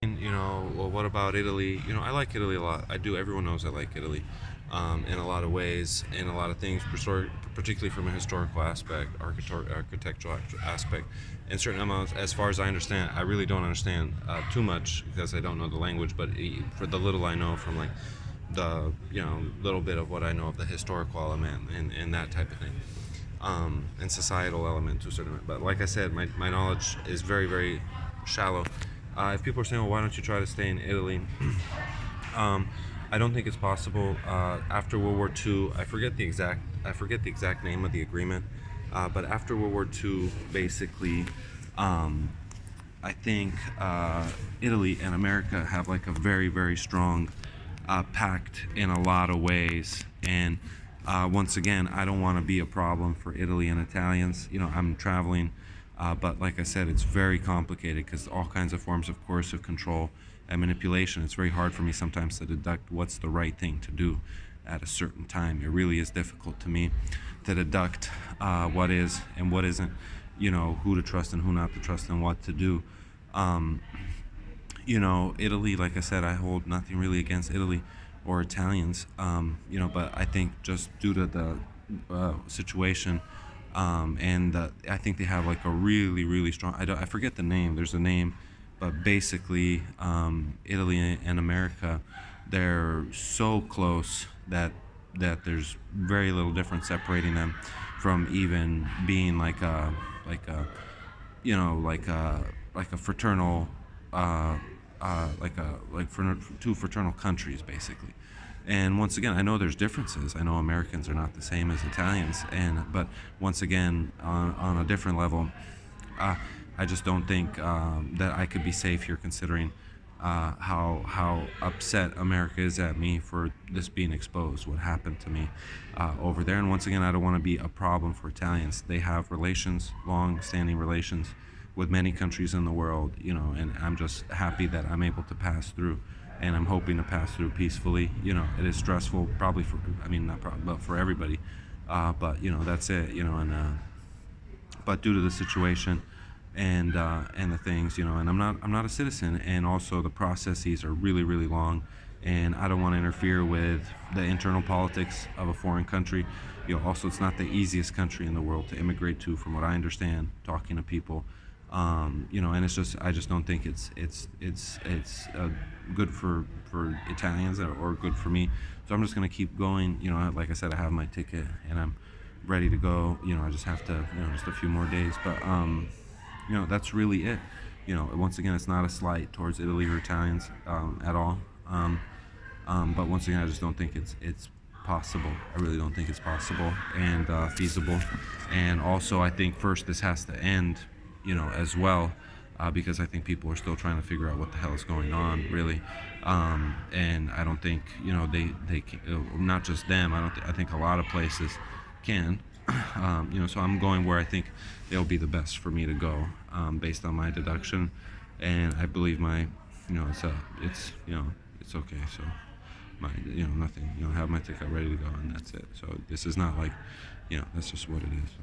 Well, what about Italy? I like Italy a lot. I do. Everyone knows I like Italy, in a lot of ways, in a lot of things, particularly from a historical aspect, architectural aspect, and certain amounts. As far as I understand, I really don't understand too much because I don't know the language. But for the little I know from like the little bit of what I know of the historical element and that type of thing, and societal element to a certain extent. But like I said, my knowledge is very, very shallow. If people are saying, well, why don't you try to stay in Italy? um, I don't think it's possible. After World War II, I forget the exact name of the agreement, but after World War II, basically, um, I think Italy and America have like a very, very strong pact in a lot of ways. And once again, I don't want to be a problem for Italy and Italians. I'm traveling, but like I said, it's very complicated because all kinds of forms of coercive control and manipulation. It's very hard for me sometimes to deduct what's the right thing to do at a certain time. It really is difficult to me to deduct what is and what isn't, who to trust and who not to trust and what to do. Um, Italy, like I said, I hold nothing really against Italy or Italians, but I think just due to the situation, and I think they have like a really, really strong, I forget the name, there's a name, but basically, Italy and America, they're so close that there's very little difference separating them from even being like a like a fraternal, for two fraternal countries basically. And once again, I know there's differences. I know Americans are not the same as Italians, but once again, on a different level, uh, I just don't think that I could be safe here, considering how upset America is at me for this being exposed, what happened to me over there. And once again, I don't want to be a problem for Italians. They have relations, long-standing relations, with many countries in the world, and I'm just happy that I'm able to pass through. And I'm hoping to pass through peacefully. It is stressful, probably I mean, not probably, but for everybody. But that's it. But due to the situation and the things, and I'm not a citizen, and also the processes are really, really long, and I don't want to interfere with the internal politics of a foreign country. Also, it's not the easiest country in the world to immigrate to, from what I understand, talking to people. And I just don't think it's good for Italians, or good for me. So I'm just gonna keep going. Like I said, I have my ticket and I'm ready to go. I just have to, just a few more days. But that's really it. Once again, it's not a slight towards Italy or Italians at all. But once again, I just don't think it's possible. I really don't think it's possible and feasible. And also, I think first this has to end, as well, because I think people are still trying to figure out what the hell is going on, really. And I don't think, they can, not just them. I think a lot of places can. So I'm going where I think it'll be the best for me to go, based on my deduction, and I believe it's okay. So nothing. Have my ticket ready to go, and that's it. So this is not like, that's just what it is. So.